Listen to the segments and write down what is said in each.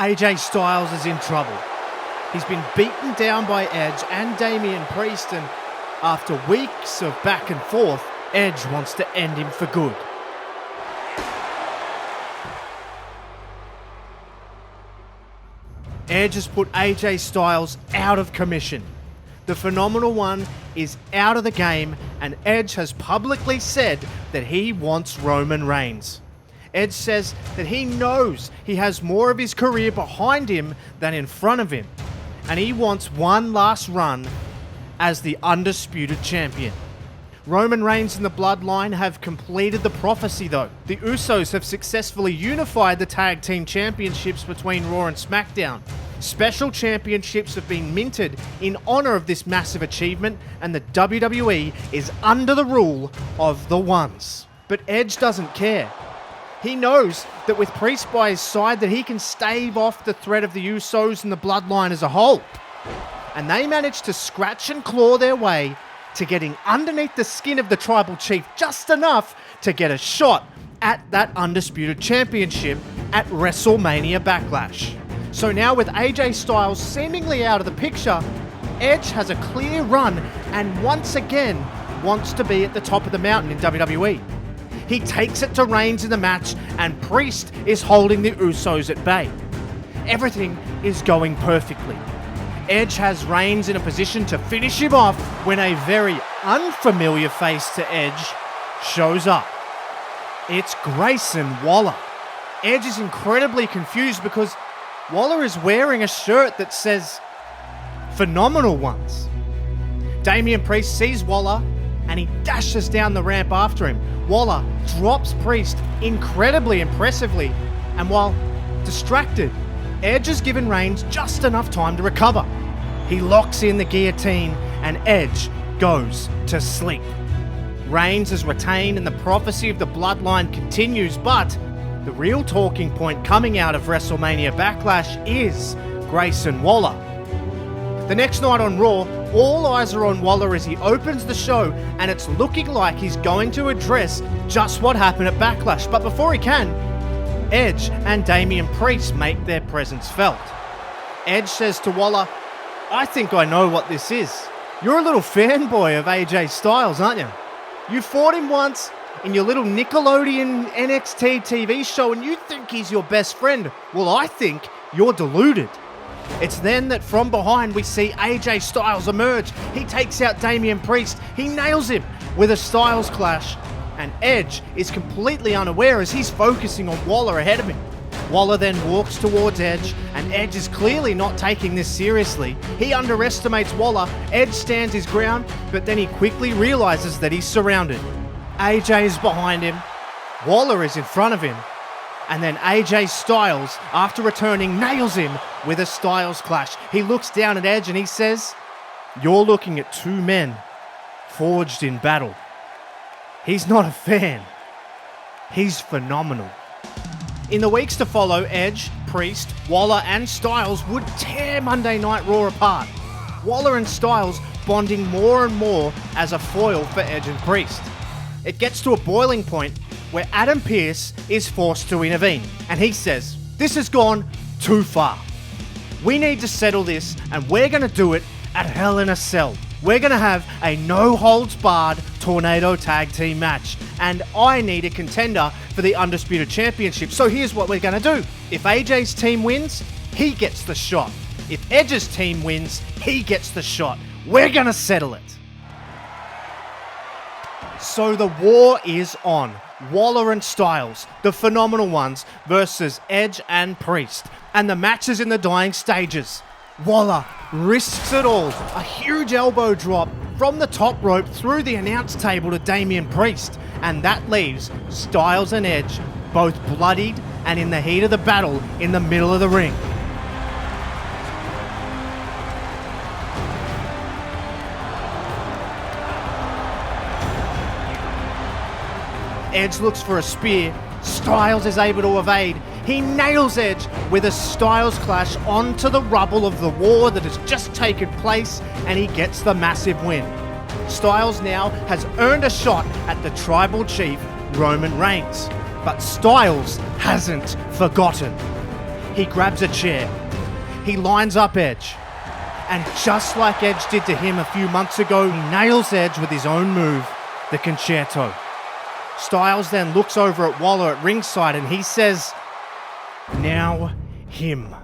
AJ Styles is in trouble. He's been beaten down by Edge and Damian Priest, and after weeks of back and forth, Edge wants to end him for good. Edge has put AJ Styles out of commission. The Phenomenal One is out of the game, and Edge has publicly said that he wants Roman Reigns. Edge says that he knows he has more of his career behind him than in front of him, and he wants one last run as the undisputed champion. Roman Reigns and the Bloodline have completed the prophecy though. The Usos have successfully unified the tag team championships between Raw and SmackDown. Special championships have been minted in honor of this massive achievement, and the WWE is under the rule of the Ones. But Edge doesn't care. He knows that with Priest by his side that he can stave off the threat of the Usos and the Bloodline as a whole. And they managed to scratch and claw their way to getting underneath the skin of the Tribal Chief just enough to get a shot at that Undisputed Championship at WrestleMania Backlash. So now with AJ Styles seemingly out of the picture, Edge has a clear run and once again wants to be at the top of the mountain in WWE. He takes it to Reigns in the match, and Priest is holding the Usos at bay. Everything is going perfectly. Edge has Reigns in a position to finish him off when a very unfamiliar face to Edge shows up. It's Grayson Waller. Edge is incredibly confused because Waller is wearing a shirt that says Phenomenal Ones. Damian Priest sees Waller and he dashes down the ramp after him. Waller drops Priest incredibly impressively, and while distracted, Edge has given Reigns just enough time to recover. He locks in the guillotine and Edge goes to sleep. Reigns is retained and the prophecy of the Bloodline continues, but the real talking point coming out of WrestleMania Backlash is Grayson Waller. The next night on Raw, all eyes are on Waller as he opens the show, and it's looking like he's going to address just what happened at Backlash. But before he can, Edge and Damian Priest make their presence felt. Edge says to Waller, "I think I know what this is. You're a little fanboy of AJ Styles, aren't you? You fought him once in your little Nickelodeon NXT TV show and you think he's your best friend. Well, I think you're deluded." It's then that from behind we see AJ Styles emerge. He takes out Damian Priest. He nails him with a Styles clash. And Edge is completely unaware as he's focusing on Waller ahead of him. Waller then walks towards Edge, and Edge is clearly not taking this seriously. He underestimates Waller. Edge stands his ground, but then he quickly realizes that he's surrounded. AJ is behind him. Waller is in front of him. And then AJ Styles, after returning, nails him with a Styles clash. He looks down at Edge and he says, "You're looking at two men forged in battle." He's not a fan. He's phenomenal. In the weeks to follow, Edge, Priest, Waller and Styles would tear Monday Night Raw apart. Waller and Styles bonding more and more as a foil for Edge and Priest. It gets to a boiling point where Adam Pearce is forced to intervene, and he says, "This has gone too far. We need to settle this, and we're going to do it at Hell in a Cell. We're going to have a no-holds-barred tornado tag team match, and I need a contender for the Undisputed Championship. So here's what we're going to do. If AJ's team wins, he gets the shot. If Edge's team wins, he gets the shot. We're going to settle it." So the war is on. Waller and Styles, the Phenomenal Ones, versus Edge and Priest. And the match is in the dying stages. Waller risks it all. A huge elbow drop from the top rope through the announce table to Damian Priest. And that leaves Styles and Edge both bloodied and in the heat of the battle in the middle of the ring. Edge looks for a spear. Styles is able to evade. He nails Edge with a Styles clash onto the rubble of the war that has just taken place, and he gets the massive win. Styles now has earned a shot at the Tribal Chief, Roman Reigns. But Styles hasn't forgotten. He grabs a chair. He lines up Edge. And just like Edge did to him a few months ago, he nails Edge with his own move, the concerto. Styles then looks over at Waller at ringside and he says, "Now him."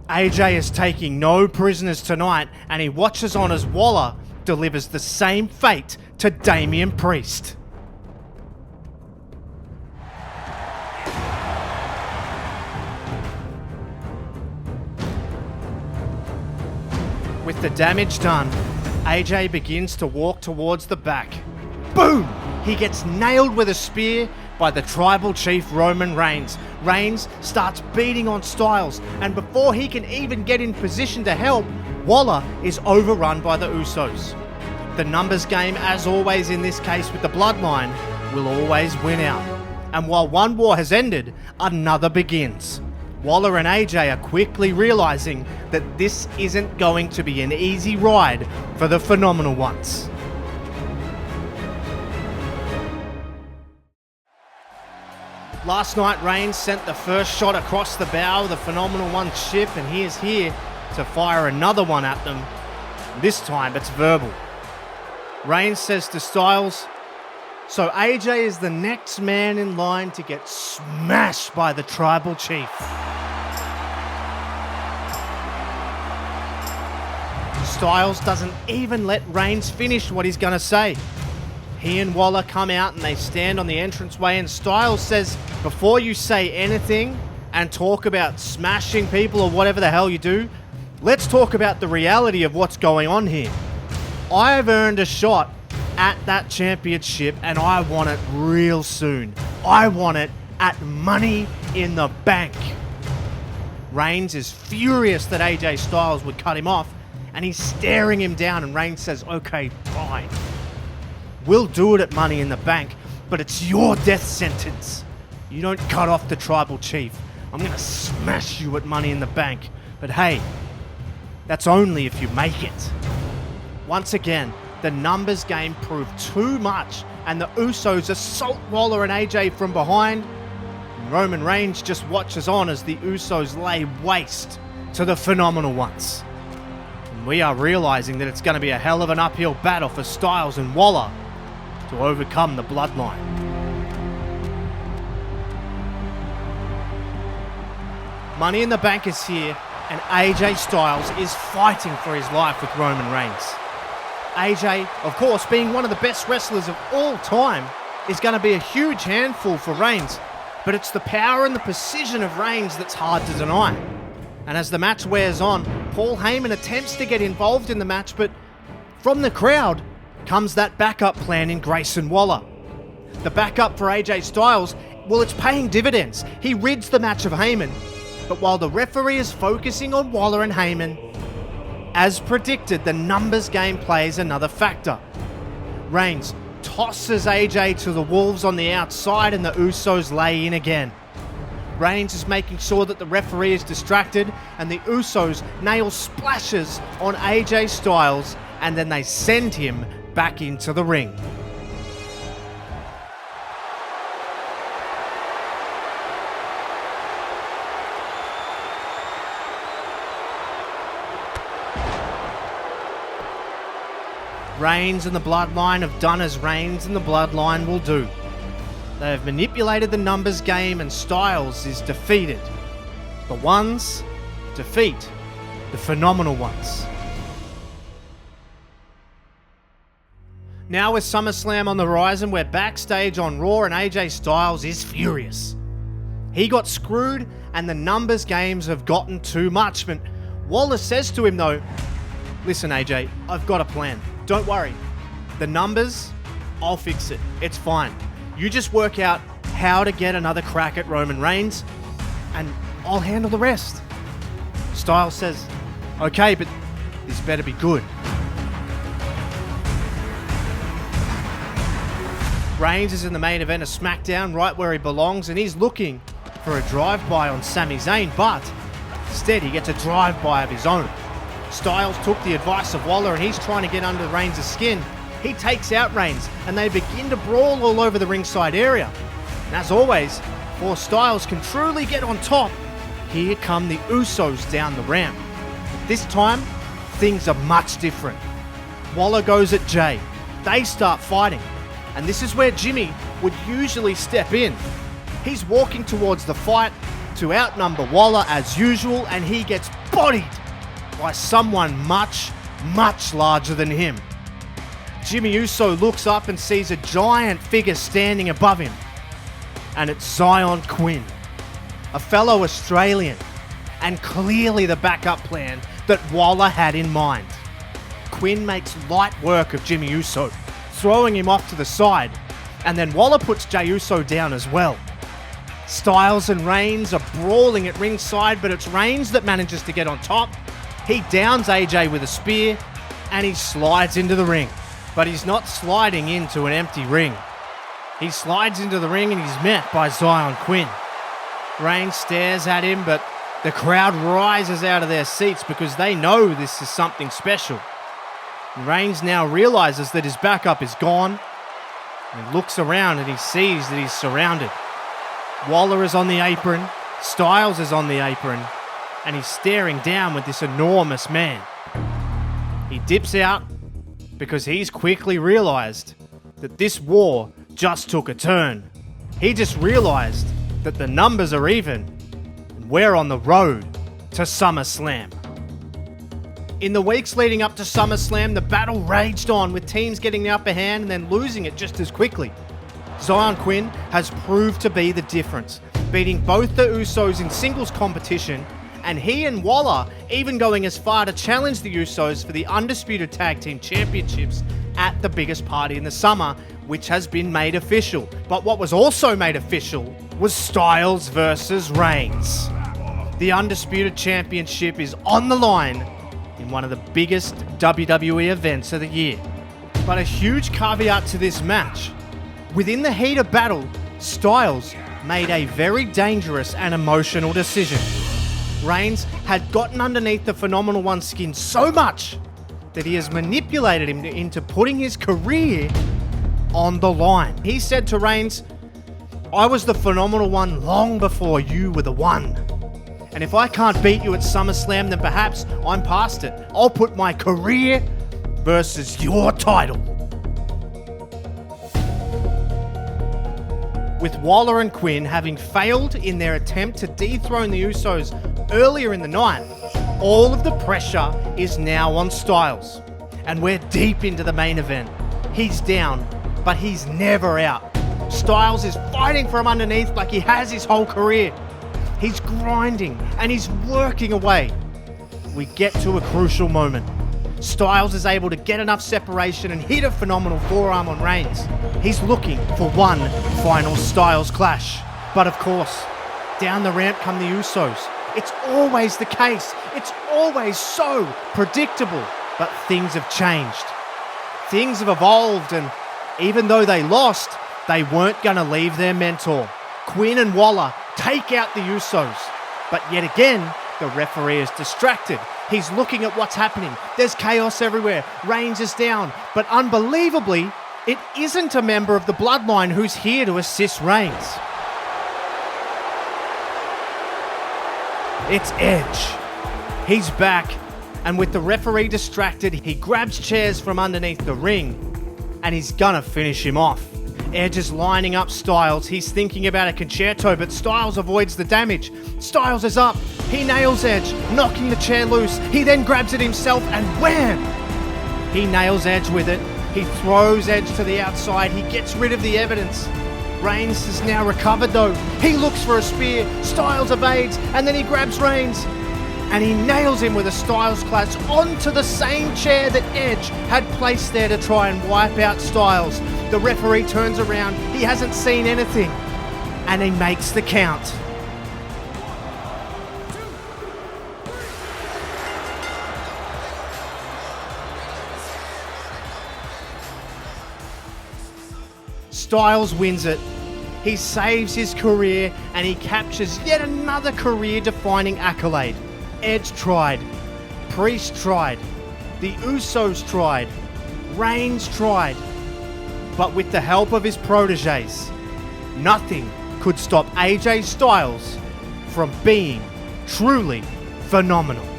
AJ is taking no prisoners tonight, and he watches on as Waller delivers the same fate to Damian Priest. With the damage done, AJ begins to walk towards the back. Boom! He gets nailed with a spear by the tribal chief Roman Reigns. Reigns starts beating on Styles, and before he can even get in position to help, Waller is overrun by the Usos. The numbers game, as always in this case with the Bloodline, will always win out. And while one war has ended, another begins. Waller and AJ are quickly realizing that this isn't going to be an easy ride for the Phenomenal Ones. Last night, Reigns sent the first shot across the bow of the Phenomenal One's ship, and he is here to fire another one at them. This time, it's verbal. Reigns says to Styles, "So AJ is the next man in line to get smashed by the tribal chief." Styles doesn't even let Reigns finish what he's going to say. He and Waller come out and they stand on the entranceway, and Styles says, "Before you say anything and talk about smashing people or whatever the hell you do, let's talk about the reality of what's going on here. I've earned a shot at that championship and I want it real soon. I want it at Money in the Bank." Reigns is furious that AJ Styles would cut him off, and he's staring him down, and Reigns says, "Okay, fine. We'll do it at Money in the Bank, but it's your death sentence. You don't cut off the tribal chief. I'm going to smash you at Money in the Bank. But hey, that's only if you make it." Once again, the numbers game proved too much, and the Usos assault Waller and AJ from behind. Roman Reigns just watches on as the Usos lay waste to the Phenomenal Ones. And we are realizing that it's going to be a hell of an uphill battle for Styles and Waller to overcome the Bloodline. Money in the Bank is here, and AJ Styles is fighting for his life with Roman Reigns. AJ, of course, being one of the best wrestlers of all time, is going to be a huge handful for Reigns, but it's the power and the precision of Reigns that's hard to deny. And as the match wears on, Paul Heyman attempts to get involved in the match, but from the crowd comes that backup plan in Grayson Waller. The backup for AJ Styles, well, it's paying dividends. He rids the match of Heyman, but while the referee is focusing on Waller and Heyman, as predicted, the numbers game plays another factor. Reigns tosses AJ to the Wolves on the outside, and the Usos lay in again. Reigns is making sure that the referee is distracted, and the Usos nail splashes on AJ Styles, and then they send him back into the ring. Reigns and the Bloodline have done as Reigns and the Bloodline will do. They have manipulated the numbers game, and Styles is defeated. The Ones defeat the Phenomenal Ones. Now with SummerSlam on the horizon, we're backstage on Raw, and AJ Styles is furious. He got screwed, and the numbers games have gotten too much. But Waller says to him though, "Listen AJ, I've got a plan. Don't worry. The numbers, I'll fix it. It's fine. You just work out how to get another crack at Roman Reigns, and I'll handle the rest." Styles says, "Okay, but this better be good." Reigns is in the main event of SmackDown, right where he belongs, and he's looking for a drive-by on Sami Zayn, but instead he gets a drive-by of his own. Styles took the advice of Waller, and he's trying to get under Reigns' skin. He takes out Reigns, and they begin to brawl all over the ringside area. And as always, before Styles can truly get on top, here come the Usos down the ramp. This time, things are much different. Waller goes at Jay. They start fighting. And this is where Jimmy would usually step in. He's walking towards the fight to outnumber Waller as usual, and he gets bodied by someone much, much larger than him. Jimmy Uso looks up and sees a giant figure standing above him. And it's Zion Quinn, a fellow Australian, and clearly the backup plan that Waller had in mind. Quinn makes light work of Jimmy Uso, throwing him off to the side, and then Waller puts Jey Uso down as well. Styles and Reigns are brawling at ringside, but it's Reigns that manages to get on top. He downs AJ with a spear, and he slides into the ring. But he's not sliding into an empty ring. He slides into the ring and he's met by Zion Quinn. Reigns stares at him, but the crowd rises out of their seats because they know this is something special. And Reigns now realizes that his backup is gone. And he looks around and he sees that he's surrounded. Waller is on the apron, Styles is on the apron, and he's staring down with this enormous man. He dips out because he's quickly realized that this war just took a turn. He just realized that the numbers are even and we're on the road to SummerSlam. In the weeks leading up to SummerSlam, the battle raged on with teams getting the upper hand and then losing it just as quickly. Zion Quinn has proved to be the difference, beating both the Usos in singles competition, and he and Waller even going as far to challenge the Usos for the Undisputed Tag Team Championships at the biggest party in the summer, which has been made official. But what was also made official was Styles versus Reigns. The Undisputed Championship is on the line in one of the biggest WWE events of the year. But a huge caveat to this match. Within the heat of battle, Styles made a very dangerous and emotional decision. Reigns had gotten underneath the Phenomenal One's skin so much that he has manipulated him into putting his career on the line. He said to Reigns, "I was the Phenomenal One long before you were the one. And if I can't beat you at SummerSlam, then perhaps I'm past it. I'll put my career versus your title." With Waller and Quinn having failed in their attempt to dethrone the Usos earlier in the night, all of the pressure is now on Styles. And we're deep into the main event. He's down, but he's never out. Styles is fighting from underneath like he has his whole career. He's grinding and he's working away. We get to a crucial moment. Styles is able to get enough separation and hit a phenomenal forearm on Reigns. He's looking for one final Styles clash. But of course, down the ramp come the Usos. It's always the case. It's always so predictable. But things have changed. Things have evolved, and even though they lost, they weren't going to leave their mentor. Quinn and Waller take out the Usos. But yet again, the referee is distracted. He's looking at what's happening. There's chaos everywhere. Reigns is down. But unbelievably, it isn't a member of the Bloodline who's here to assist Reigns. It's Edge. He's back, and with the referee distracted, he grabs chairs from underneath the ring, and he's gonna finish him off. Edge is lining up Styles. He's thinking about a concerto, but Styles avoids the damage. Styles is up. He nails Edge, knocking the chair loose. He then grabs it himself, and wham! He nails Edge with it. He throws Edge to the outside. He gets rid of the evidence. Reigns has now recovered though. He looks for a spear. Styles evades, and then he grabs Reigns. And he nails him with a Styles clutch onto the same chair that Edge had placed there to try and wipe out Styles. The referee turns around. He hasn't seen anything. And he makes the count. Styles wins it. He saves his career and he captures yet another career-defining accolade. Edge tried. Priest tried. The Usos tried. Reigns tried. But with the help of his proteges, nothing could stop AJ Styles from being truly phenomenal.